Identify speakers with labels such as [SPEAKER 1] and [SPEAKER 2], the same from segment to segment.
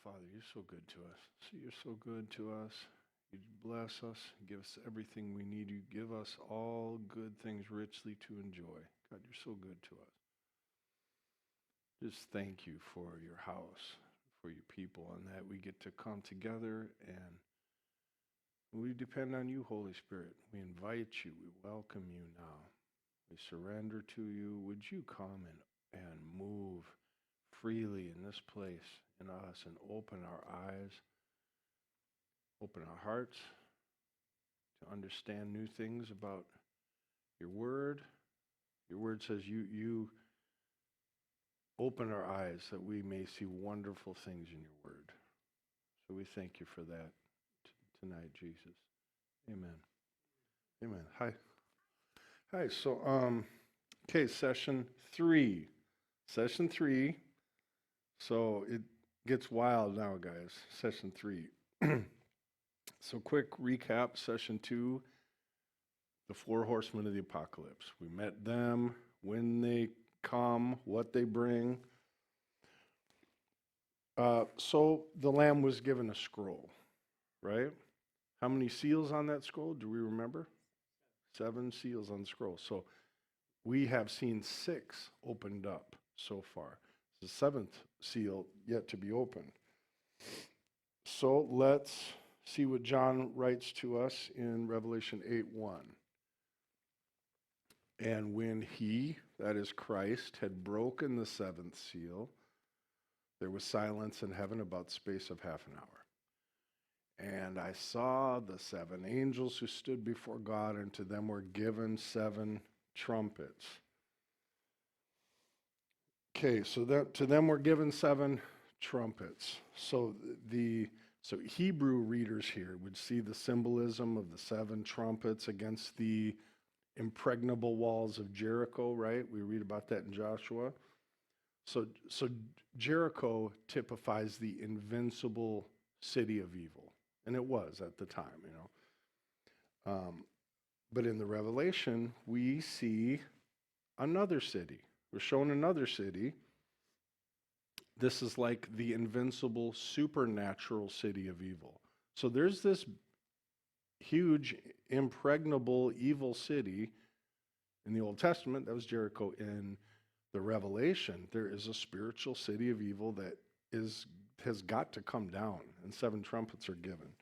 [SPEAKER 1] Father, you're so good to us. You're so good to us. You bless us, give us everything we need. You give us all good things richly to enjoy. God, you're so good to us. Just thank you for your house, for your people, and that we get to come together and we depend on you, Holy Spirit. We invite you. We welcome you now. We surrender to you. Would you come and move freely in this place, in us, and open our eyes, open our hearts to understand new things about your word. Your word says you open our eyes that we may see wonderful things in your word. So we thank you for that tonight, Jesus. Amen. Amen. Hi. Hi. So, okay, session 3. Session 3. So it gets wild now, guys. Session 3. So quick recap, session 2, the 4 horsemen of the apocalypse. We met them, when they come, what they bring. So the Lamb was given a scroll, right? How many seals on that scroll? Do we remember? 7 seals on the scroll. So we have seen 6 opened up so far. The 7th seal yet to be opened. So let's see what John writes to us in Revelation 8:1. And when he, that is Christ, had broken the 7th seal, there was silence in heaven about the space of half an hour. And I saw the 7 angels who stood before God, and to them were given 7 trumpets. Okay, so to them were given 7 trumpets. So Hebrew readers here would see the symbolism of the 7 trumpets against the impregnable walls of Jericho, right? We read about that in Joshua. So Jericho typifies the invincible city of evil, and it was at the time, But in the Revelation, we see another city. We're shown another city. This is like the invincible, supernatural city of evil. So there's this huge, impregnable, evil city in the Old Testament. That was Jericho. In the Revelation, there is a spiritual city of evil that has got to come down, and 7 trumpets are given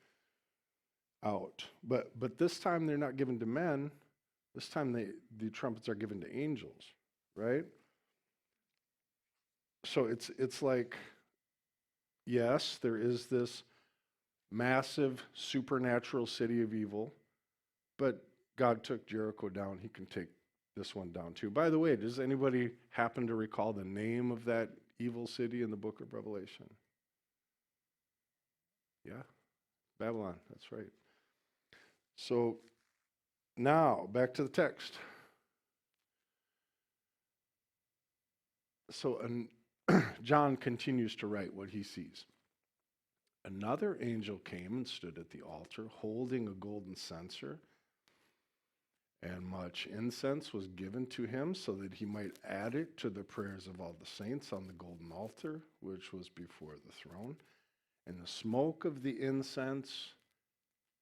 [SPEAKER 1] out. But this time they're not given to men. This time the trumpets are given to angels, right? So it's like, yes, there is this massive supernatural city of evil, but God took Jericho down. He can take this one down too. By the way, does anybody happen to recall the name of that evil city in the book of Revelation? Yeah, Babylon, that's right. So now, back to the text. So John continues to write what he sees. Another angel came and stood at the altar, holding a golden censer, and much incense was given to him so that he might add it to the prayers of all the saints on the golden altar, which was before the throne. And the smoke of the incense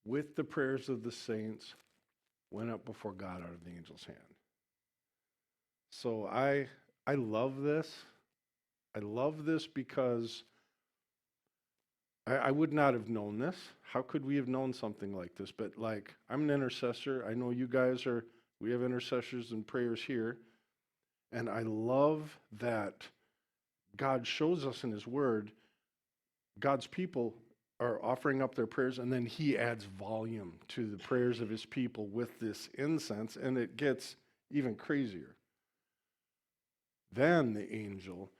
[SPEAKER 1] with the prayers of the saints went up before God out of the angel's hand. So I love this. I love this because I would not have known this. How could we have known something like this? But I'm an intercessor. I know you guys are, we have intercessors and prayers here. And I love that God shows us in his word, God's people are offering up their prayers, and then he adds volume to the prayers of his people with this incense, and it gets even crazier. Then the angel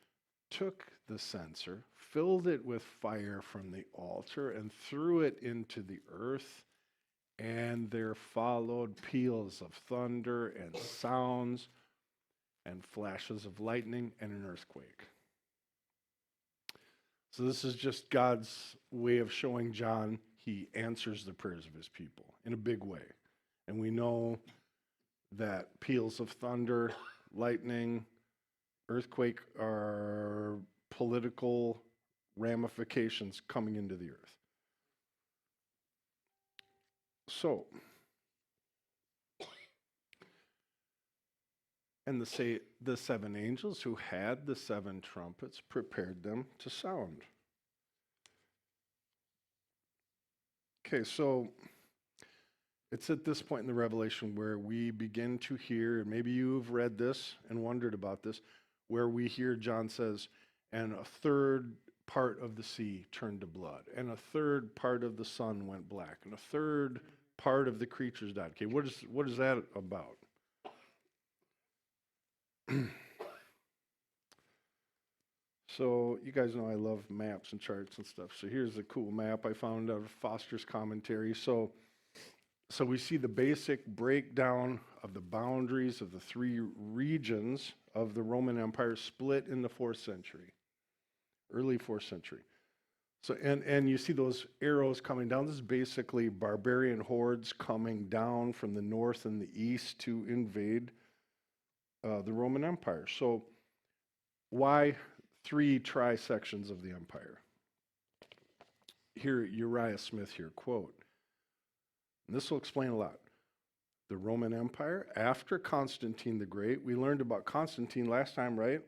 [SPEAKER 1] took the censer, filled it with fire from the altar, and threw it into the earth, and there followed peals of thunder and sounds and flashes of lightning and an earthquake. So this is just God's way of showing John he answers the prayers of his people in a big way. And we know that peals of thunder, lightning, earthquake are political ramifications coming into the earth. So, and the seven angels who had the seven trumpets prepared them to sound. Okay, so it's at this point in the Revelation where we begin to hear, and maybe you've read this and wondered about this, where we hear John says, and a third part of the sea turned to blood, and a third part of the sun went black, and a third part of the creatures died. Okay, what is that about? So you guys know I love maps and charts and stuff. So here's a cool map I found out of Foster's commentary. So we see the basic breakdown of the boundaries of the three regions of the Roman Empire split in the 4th century, early 4th century. So and you see those arrows coming down. This is basically barbarian hordes coming down from the north and the east to invade the Roman Empire. So why 3 tri-sections of the empire? Here, Uriah Smith here, quote, and this will explain a lot. The Roman Empire, after Constantine the Great, we learned about Constantine last time, right?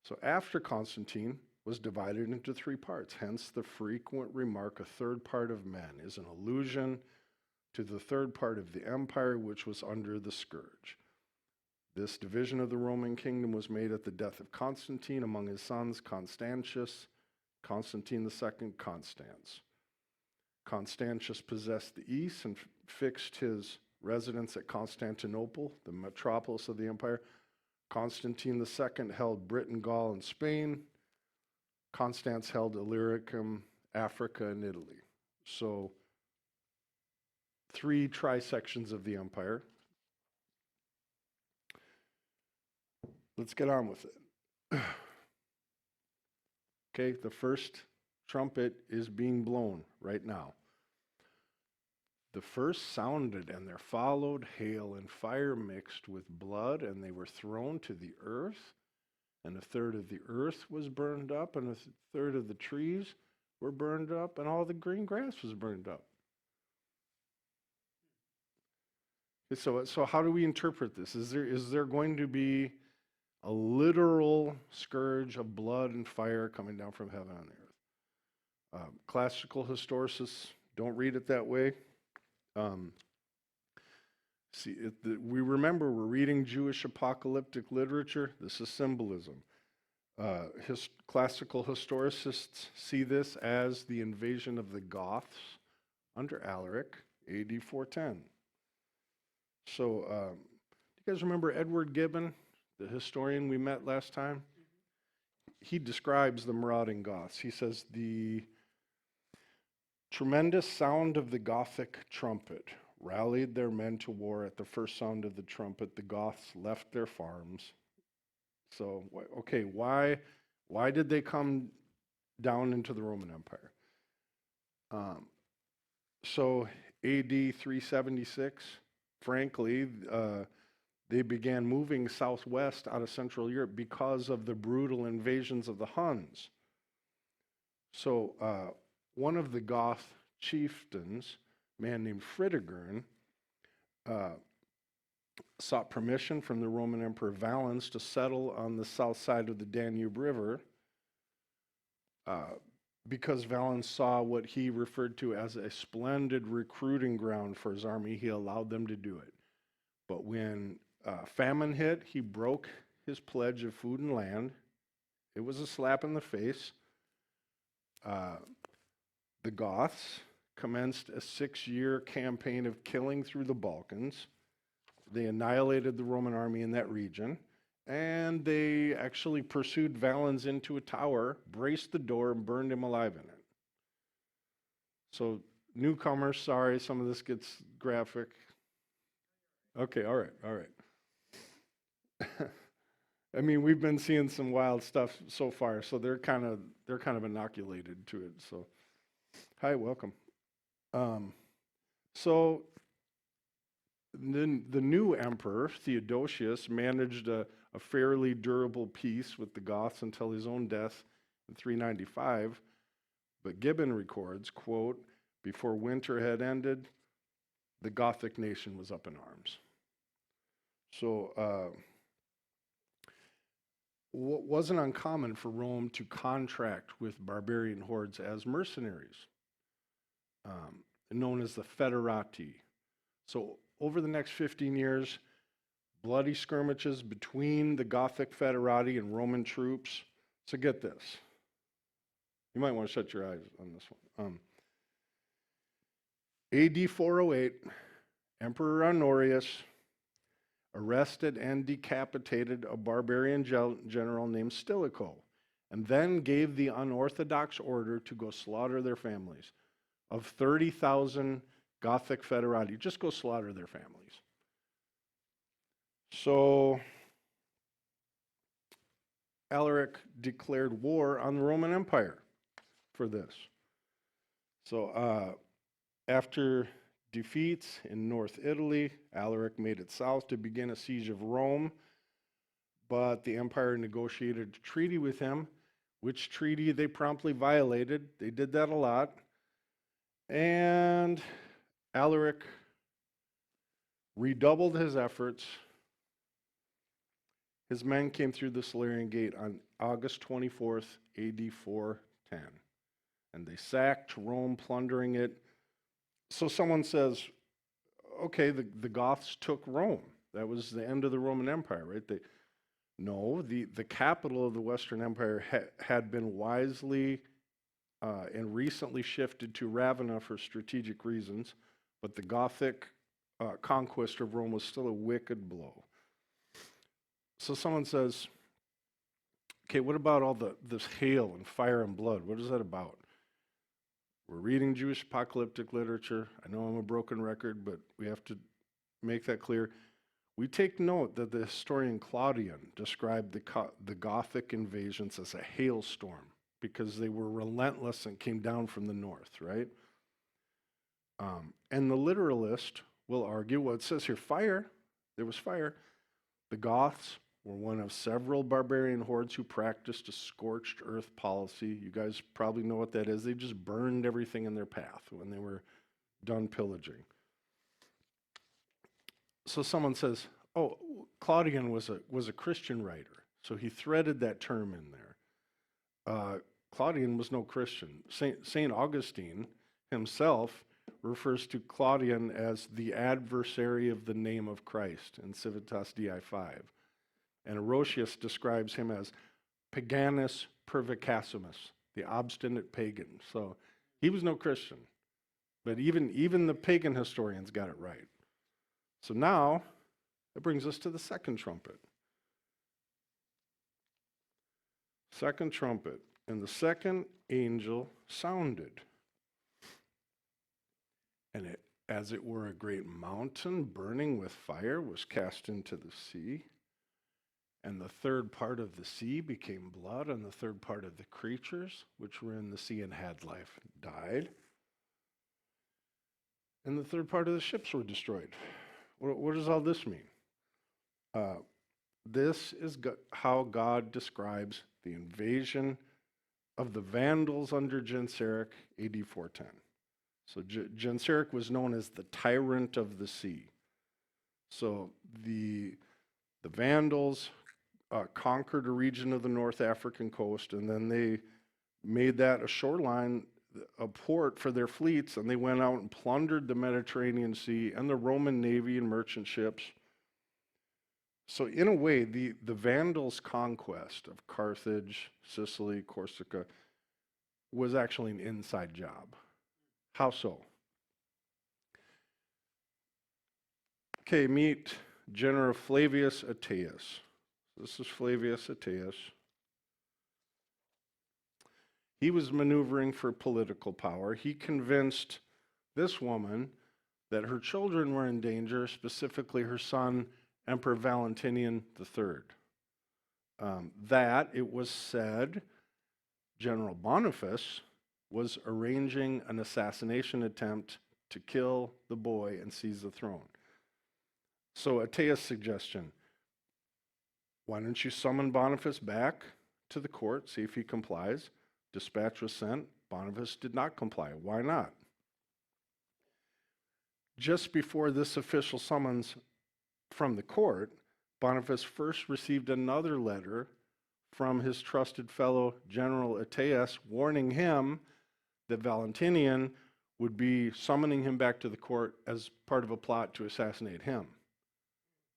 [SPEAKER 1] So after Constantine was divided into 3 parts, hence the frequent remark, a third part of men, is an allusion to the third part of the empire, which was under the scourge. This division of the Roman kingdom was made at the death of Constantine among his sons, Constantius, Constantine II, Constans. Constantius possessed the east and fixed his residence at Constantinople, the metropolis of the empire. Constantine II held Britain, Gaul, and Spain. Constans held Illyricum, Africa, and Italy. So 3 tri-sections of the empire. Let's get on with it. Okay, the first trumpet is being blown right now. The first sounded, and there followed hail and fire mixed with blood, and they were thrown to the earth, and a third of the earth was burned up, and a third of the trees were burned up, and all the green grass was burned up. So how do we interpret this? Is there going to be a literal scourge of blood and fire coming down from heaven on the earth? Classical historicists don't read it that way. We remember we're reading Jewish apocalyptic literature. This is symbolism. Classical historicists see this as the invasion of the Goths under Alaric, AD 410. So, do you guys remember Edward Gibbon, the historian we met last time? He describes the marauding Goths. He says, the tremendous sound of the Gothic trumpet rallied their men to war. At the first sound of the trumpet, the Goths left their farms. So, okay, why did they come down into the Roman Empire? So AD 376, frankly, they began moving southwest out of Central Europe because of the brutal invasions of the Huns. So one of the Goth chieftains, a man named Fritigern, sought permission from the Roman Emperor Valens to settle on the south side of the Danube River because Valens saw what he referred to as a splendid recruiting ground for his army. He allowed them to do it. But when famine hit, he broke his pledge of food and land. It was a slap in the face. The Goths commenced a 6-year campaign of killing through the Balkans. They annihilated the Roman army in that region, and they actually pursued Valens into a tower, braced the door, and burned him alive in it. So, newcomers, sorry, some of this gets graphic. Okay, all right. I mean, we've been seeing some wild stuff so far, so they're kind of inoculated to it. So, hi, welcome. So then the new emperor, Theodosius, managed a fairly durable peace with the Goths until his own death in 395, but Gibbon records, quote, before winter had ended, the Gothic nation was up in arms. So wasn't uncommon for Rome to contract with barbarian hordes as mercenaries, known as the Federati. So over the next 15 years, bloody skirmishes between the Gothic Federati and Roman troops. So get this. You might want to shut your eyes on this one. AD 408, Emperor Honorius arrested and decapitated a barbarian general named Stilicho, and then gave the unorthodox order to go slaughter their families. Of 30,000 Gothic Federati, just go slaughter their families. So Alaric declared war on the Roman Empire for this. So after defeats in North Italy, Alaric made it south to begin a siege of Rome, but the empire negotiated a treaty with him, which treaty they promptly violated. They did that a lot. And Alaric redoubled his efforts. His men came through the Salarian Gate on August 24th, AD 410. And they sacked Rome, plundering it. So someone says, okay, the Goths took Rome. That was the end of the Roman Empire, right? The capital of the Western Empire had been wisely and recently shifted to Ravenna for strategic reasons, but the Gothic conquest of Rome was still a wicked blow. So someone says, okay, what about all this hail and fire and blood? What is that about? We're reading Jewish apocalyptic literature. I know I'm a broken record, but we have to make that clear. We take note that the historian Claudian described the Gothic invasions as a hailstorm because they were relentless and came down from the north, right? And the literalist will argue, well, it says here fire. There was fire. The Goths were one of several barbarian hordes who practiced a scorched earth policy. You guys probably know what that is. They just burned everything in their path when they were done pillaging. So someone says, oh, Claudian was a Christian writer, so he threaded that term in there. Claudian was no Christian. Saint Augustine himself refers to Claudian as the adversary of the name of Christ in Civitas Dei 5. And Orosius describes him as paganus pervicassimus, the obstinate pagan. So he was no Christian, but even the pagan historians got it right. So now, that brings us to the second trumpet. Second trumpet. And the second angel sounded. And it, as it were a great mountain burning with fire, was cast into the sea. And the third part of the sea became blood, and the third part of the creatures which were in the sea and had life died. And the third part of the ships were destroyed. What does all this mean? This is how God describes the invasion of the Vandals under Genseric, AD 410. So Genseric was known as the tyrant of the sea. So the Vandals conquered a region of the North African coast, and then they made that a shoreline, a port for their fleets, and they went out and plundered the Mediterranean Sea and the Roman navy and merchant ships. So in a way, the Vandals' conquest of Carthage, Sicily, Corsica was actually an inside job. How so? Okay, meet General Flavius Attius. This is Flavius Attius. He was maneuvering for political power. He convinced this woman that her children were in danger, specifically her son, Emperor Valentinian III. That, it was said, General Boniface was arranging an assassination attempt to kill the boy and seize the throne. So Attius' suggestion, why don't you summon Boniface back to the court, see if he complies. Dispatch was sent. Boniface did not comply. Why not? Just before this official summons from the court, Boniface first received another letter from his trusted fellow General Ateas warning him that Valentinian would be summoning him back to the court as part of a plot to assassinate him.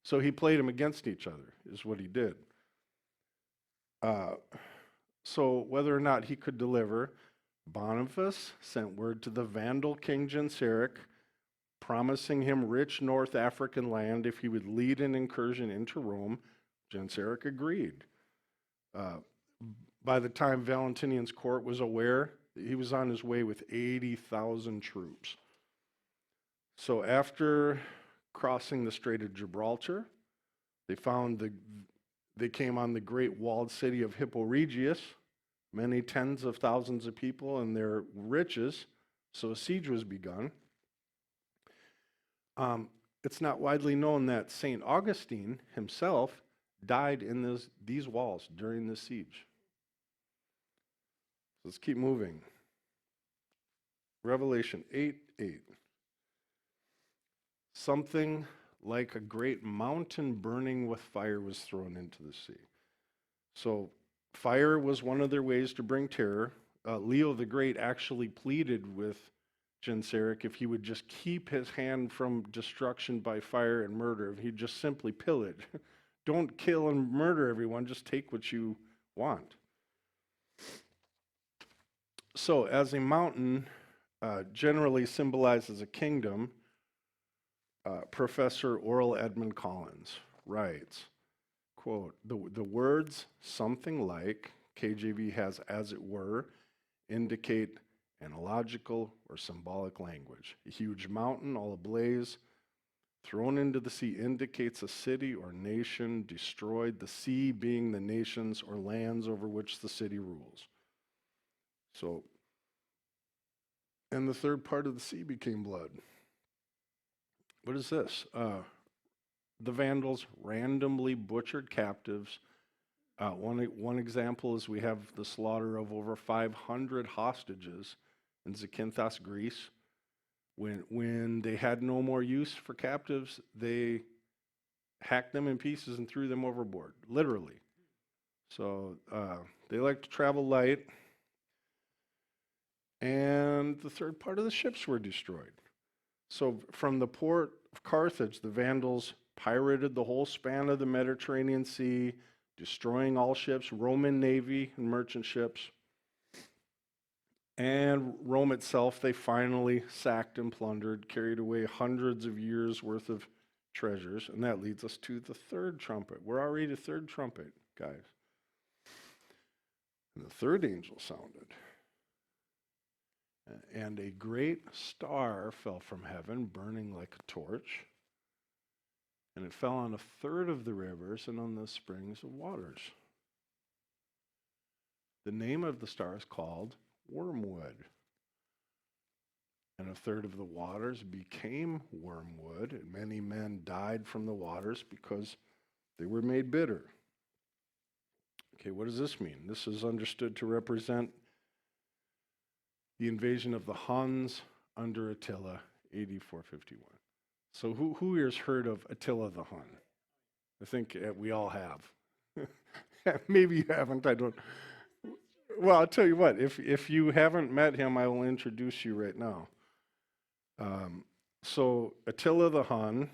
[SPEAKER 1] So he played them against each other, is what he did. So whether or not he could deliver, Boniface sent word to the Vandal king Genseric, promising him rich North African land if he would lead an incursion into Rome. Genseric agreed. By the time Valentinian's court was aware, he was on his way with 80,000 troops. So after crossing the Strait of Gibraltar, they came on the great walled city of Hippo Regius, many tens of thousands of people and their riches, so a siege was begun. It's not widely known that St. Augustine himself died in these walls during the siege. Let's keep moving. Revelation 8:8. Something like a great mountain burning with fire was thrown into the sea. So fire was one of their ways to bring terror. Leo the Great actually pleaded with Genseric if he would just keep his hand from destruction by fire and murder, if he'd just simply pillage. Don't kill and murder everyone, just take what you want. So as a mountain generally symbolizes a kingdom, Professor Oral Edmund Collins writes, quote, the words something like, KJV has as it were, indicate analogical or symbolic language. A huge mountain all ablaze, thrown into the sea indicates a city or nation destroyed, the sea being the nations or lands over which the city rules. So, and the third part of the sea became blood. What is this? The Vandals randomly butchered captives. One example is we have the slaughter of over 500 hostages in Zakynthos, Greece. When they had no more use for captives, they hacked them in pieces and threw them overboard, literally. So they like to travel light. And the third part of the ships were destroyed. So from the port of Carthage, the Vandals pirated the whole span of the Mediterranean Sea, destroying all ships, Roman navy and merchant ships. And Rome itself, they finally sacked and plundered, carried away hundreds of years' worth of treasures. And that leads us to the third trumpet. We're already the third trumpet, guys. And the third angel sounded. And a great star fell from heaven, burning like a torch. And it fell on a third of the rivers and on the springs of waters. The name of the star is called Wormwood. And a third of the waters became wormwood, and many men died from the waters because they were made bitter. Okay, what does this mean? This is understood to represent the invasion of the Huns under Attila, AD 451. So who here's heard of Attila the Hun? I think we all have. Maybe you haven't, I don't. Well, I'll tell you what, if you haven't met him, I will introduce you right now. So Attila the Hun,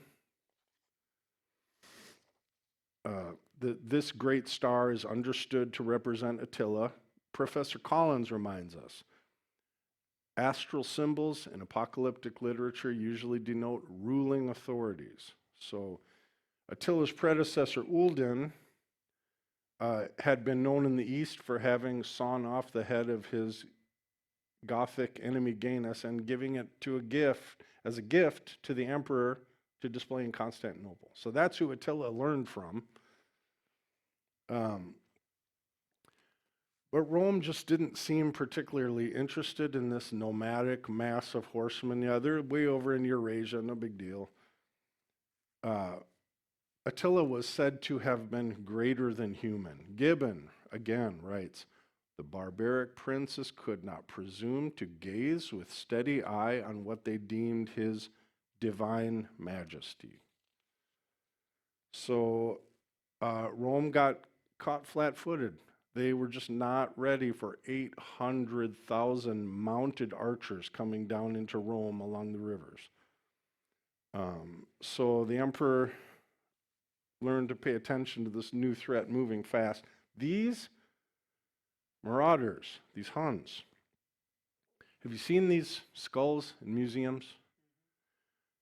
[SPEAKER 1] this great star is understood to represent Attila. Professor Collins reminds us, astral symbols in apocalyptic literature usually denote ruling authorities. So Attila's predecessor, Uldin, had been known in the East for having sawn off the head of his Gothic enemy Gainas and giving it as a gift to the emperor to display in Constantinople. So that's who Attila learned from. But Rome just didn't seem particularly interested in this nomadic mass of horsemen. Yeah, they're way over in Eurasia, no big deal. Attila was said to have been greater than human. Gibbon again writes, the barbaric princes could not presume to gaze with steady eye on what they deemed his divine majesty. So Rome got caught flat-footed. They were just not ready for 800,000 mounted archers coming down into Rome along the rivers. So the emperor learned to pay attention to this new threat moving fast. These marauders, these Huns, have you seen these skulls in museums?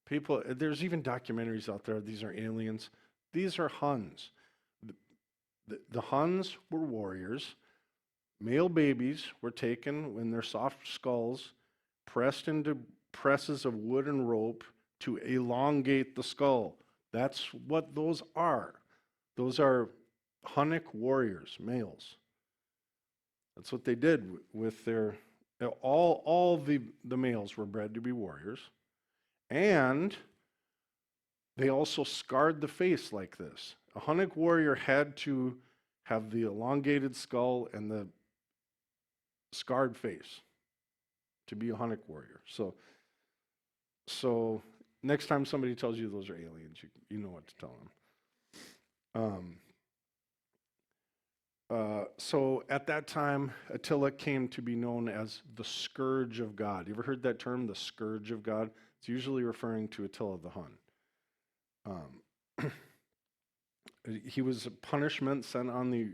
[SPEAKER 1] People, there's even documentaries out there, these are aliens. These are Huns. The Huns were warriors. Male babies were taken when their soft skulls pressed into presses of wood and rope to elongate the skull. That's what those are. Those are Hunnic warriors, males. That's what they did with their, all the males were bred to be warriors. And they also scarred the face like this. A Hunnic warrior had to have the elongated skull and the scarred face to be a Hunnic warrior. So next time somebody tells you those are aliens, you know what to tell them. So at that time, Attila came to be known as the Scourge of God. You ever heard that term, the Scourge of God? It's usually referring to Attila the Hun. He was a punishment sent on the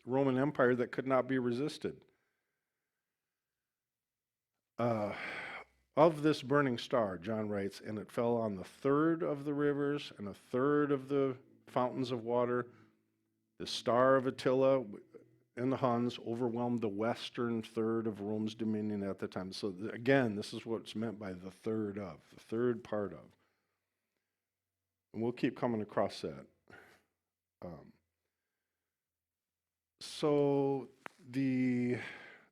[SPEAKER 1] Roman Empire that could not be resisted. Of this burning star, John writes, and it fell on the third of the rivers and a third of the fountains of water. The star of Attila and the Huns overwhelmed the western third of Rome's dominion at the time. So again, this is what's meant by the third part of. And we'll keep coming across that. So the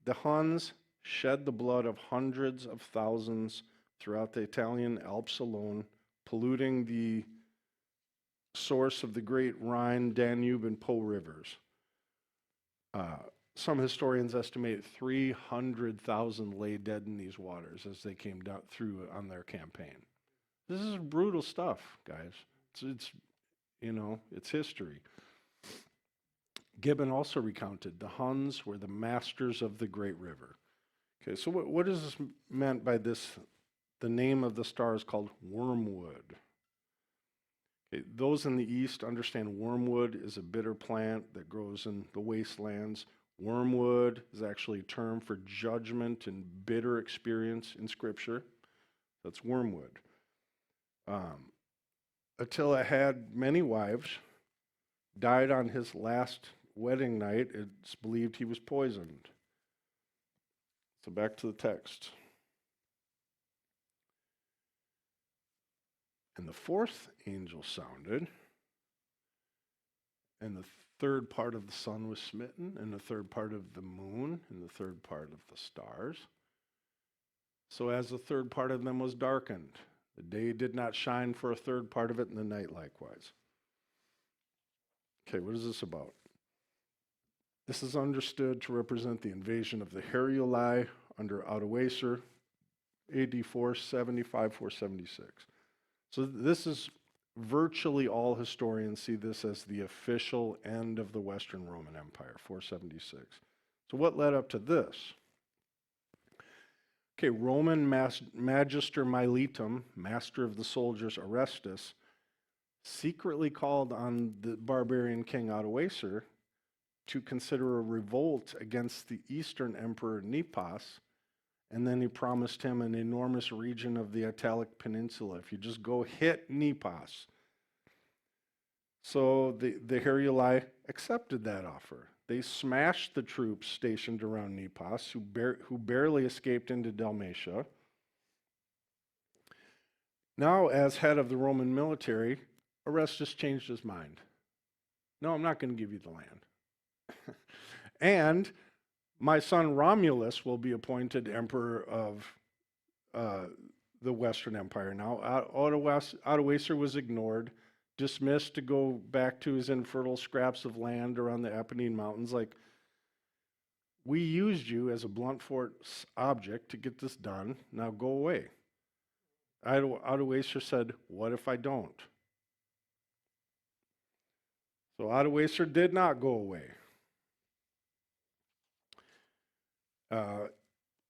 [SPEAKER 1] Huns shed the blood of hundreds of thousands throughout the Italian Alps alone, polluting the source of the great Rhine, Danube, and Po rivers. Some historians estimate 300,000 lay dead in these waters as they came down through on their campaign. This is brutal stuff, guys. It's history. Gibbon also recounted the Huns were the masters of the great river. Okay, so what is this meant by this? The name of the star is called wormwood. Okay, those in the East understand wormwood is a bitter plant that grows in the wastelands. Wormwood is actually a term for judgment and bitter experience in Scripture. That's wormwood. Attila had many wives, died on his last wedding night. It's believed he was poisoned. So back to the text. And the fourth angel sounded, and the third part of the sun was smitten, and the third part of the moon, and the third part of the stars. So as the third part of them was darkened, the day did not shine for a third part of it, and the night likewise. Okay, what is this about? This is understood to represent the invasion of the Heruli under Odoacer, AD 475, 476. So this is virtually all historians see this as the official end of the Western Roman Empire, 476. So what led up to this? Okay, Roman Magister Militum, master of the soldiers, Orestes, secretly called on the barbarian king Odoacer to consider a revolt against the Eastern emperor Nepos, and then he promised him an enormous region of the Italic Peninsula if you just go hit Nepos. So the Heruli accepted that offer. They smashed the troops stationed around Nepos, who barely escaped into Dalmatia. Now, as head of the Roman military, Orestes changed his mind. No, I'm not going to give you the land. And my son Romulus will be appointed emperor of the Western Empire. Now, Odoacer was ignored. dismissed to go back to his infertile scraps of land around the Apennine Mountains. Like, we used you as a blunt force object to get this done. Now go away. Odoacer said, what if I don't? So Odoacer did not go away.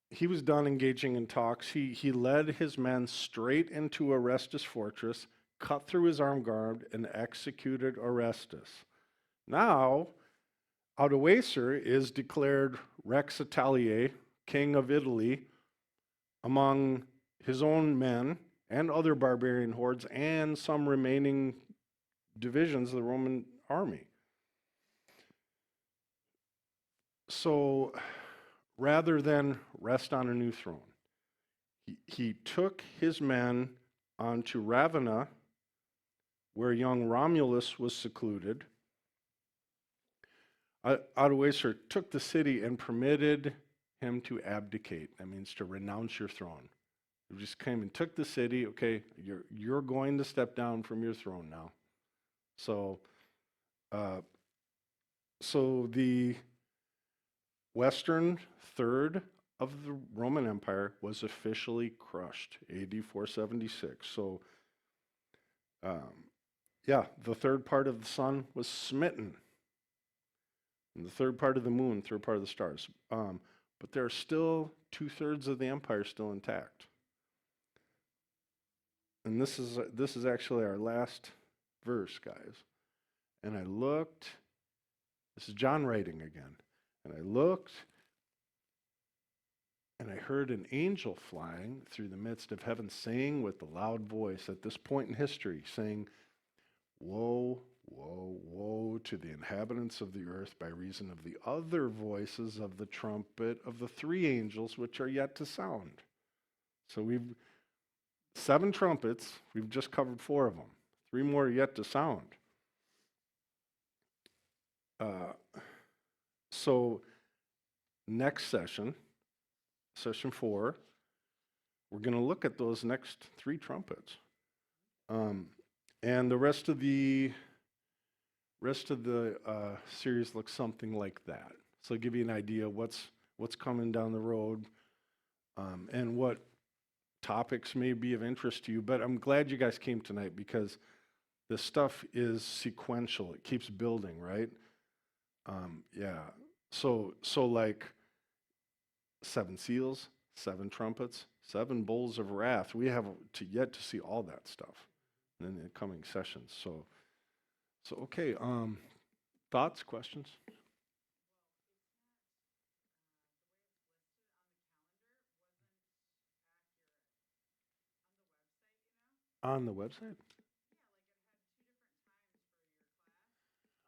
[SPEAKER 1] He was done engaging in talks. He led his men straight into Orestes' fortress, cut through his armed guard, and executed Orestes. Now, Odoacer is declared Rex Italiae, king of Italy, among his own men and other barbarian hordes and some remaining divisions of the Roman army. So rather than rest on a new throne, he took his men onto Ravenna, where young Romulus was secluded. Odoacer took the city and permitted him to abdicate. That means to renounce your throne. He just came and took the city. Okay, you're going to step down from your throne now. So the western third of the Roman Empire was officially crushed, AD 476. So, the third part of the sun was smitten, and the third part of the moon, third part of the stars. But there are still 2/3 of the empire still intact. And this is actually our last verse, guys. And I looked. This is John writing again. And I looked, and I heard an angel flying through the midst of heaven, saying with a loud voice at this point in history, saying, woe, woe, woe to the inhabitants of the earth by reason of the other voices of the trumpet of the three angels which are yet to sound. So we've 7 trumpets, we've just covered 4 of them. 3 more yet to sound. So next session, session 4, we're going to look at those next 3 trumpets. And the rest of the series looks something like that. So I'll give you an idea what's coming down the road, and what topics may be of interest to you. But I'm glad you guys came tonight, because this stuff is sequential. It keeps building, right? So like 7 seals, 7 trumpets, 7 bowls of wrath. We have yet to see all that stuff in the coming sessions. So okay. Thoughts, questions? On the website?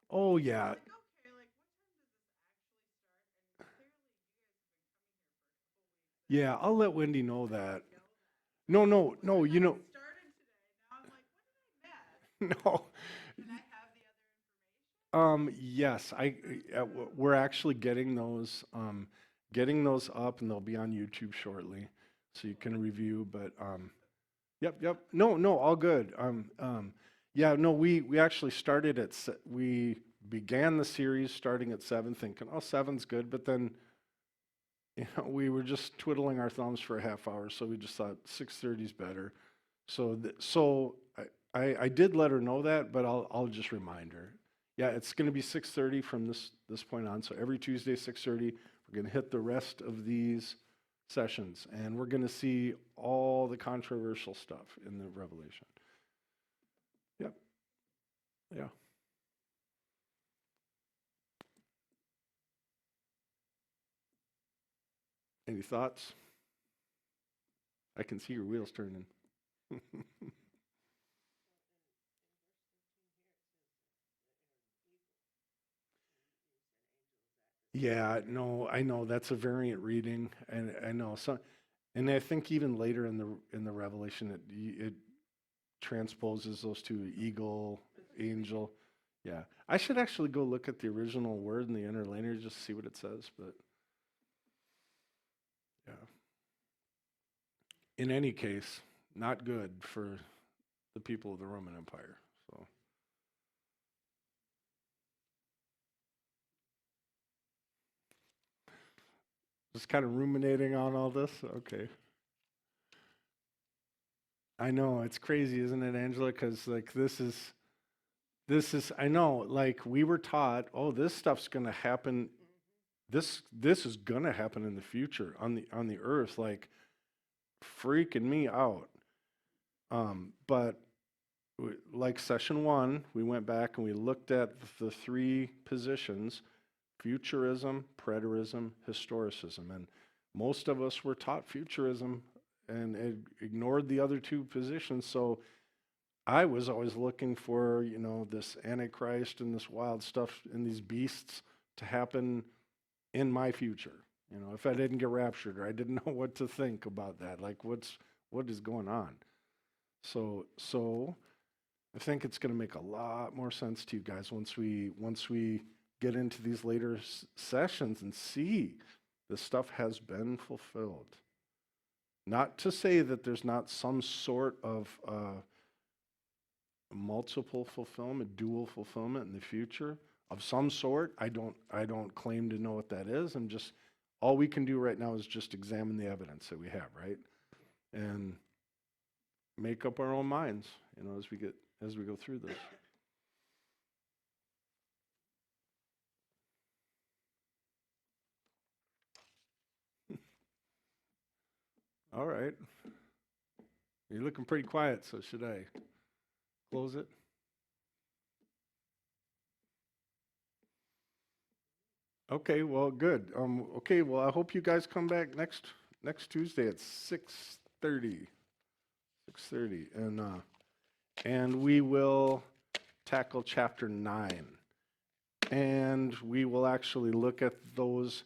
[SPEAKER 1] Oh yeah. Yeah, I'll let Wendy know that. No, no. Yes, we're actually getting those up, and they'll be on YouTube shortly, so you can review. But yep. No, all good. Yeah, no, we actually started we began the series starting at 7, thinking, oh, 7's good, but then we were just twiddling our thumbs for a half hour, so we just thought 6:30 is better. So I did let her know that, but I'll just remind her. Yeah, it's going to be 6:30 from this point on. So every Tuesday, 6:30, we're going to hit the rest of these sessions, and we're going to see all the controversial stuff in the Revelation. Yep. Yeah. Any thoughts? I can see your wheels turning. Yeah, no, I know that's a variant reading, and I know so, and I think even later in the Revelation, it transposes those two, eagle, angel. Yeah, I should actually go look at the original word in the interlinear just to see what it says. But yeah, in any case, not good for the people of the Roman Empire. So Just kind of ruminating on all this? Okay. I know, it's crazy, isn't it, Angela? Because, like, I know, like, we were taught, oh, this stuff's going to happen. This is going to happen in the future on the earth, like, freaking me out. But like session one, we went back and we looked at the three positions: futurism, preterism, historicism. And most of us were taught futurism and ignored the other two positions. So I was always looking for, this Antichrist and this wild stuff and these beasts to happen in my future. If I didn't get raptured, or I didn't know what to think about that, like what is going on. So I think it's going to make a lot more sense to you guys once we get into these later sessions and see this stuff has been fulfilled. Not to say that there's not some sort of multiple fulfillment, dual fulfillment in the future of some sort. I don't claim to know what that is. I'm just, all we can do right now is just examine the evidence that we have, right? And make up our own minds, as we go through this. All right. You're looking pretty quiet, so should I close it? Okay, well, good. Okay, well, I hope you guys come back next Tuesday at 6:30. 6:30, and we will tackle chapter 9, and we will actually look at those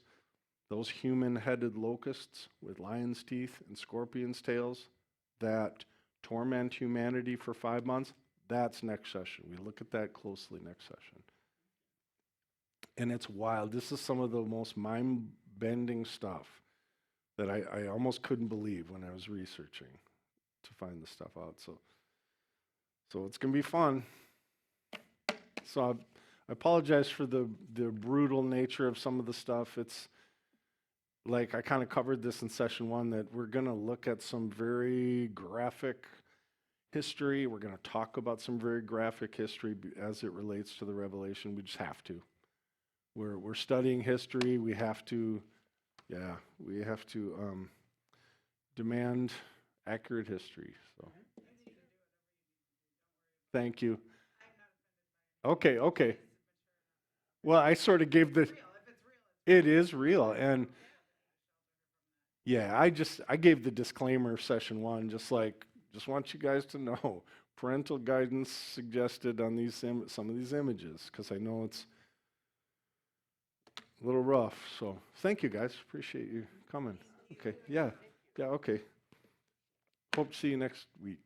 [SPEAKER 1] human-headed locusts with lions' teeth and scorpions' tails that torment humanity for 5 months. That's next session. We look at that closely next session. And it's wild. This is some of the most mind-bending stuff that I almost couldn't believe when I was researching to find this stuff out. So it's going to be fun. So I apologize for the brutal nature of some of the stuff. It's like I kind of covered this in session one, that we're going to look at some very graphic history. We're going to talk about some very graphic history as it relates to the Revelation. We just have to. We're studying history. We have to demand accurate history. So thank you. Okay. Well, I sort of gave the. It is real, and yeah, I gave the disclaimer session one, just want you guys to know parental guidance suggested on some of these images, because I know it's a little rough. So thank you guys, appreciate you coming. Okay, yeah, okay. Hope to see you next week.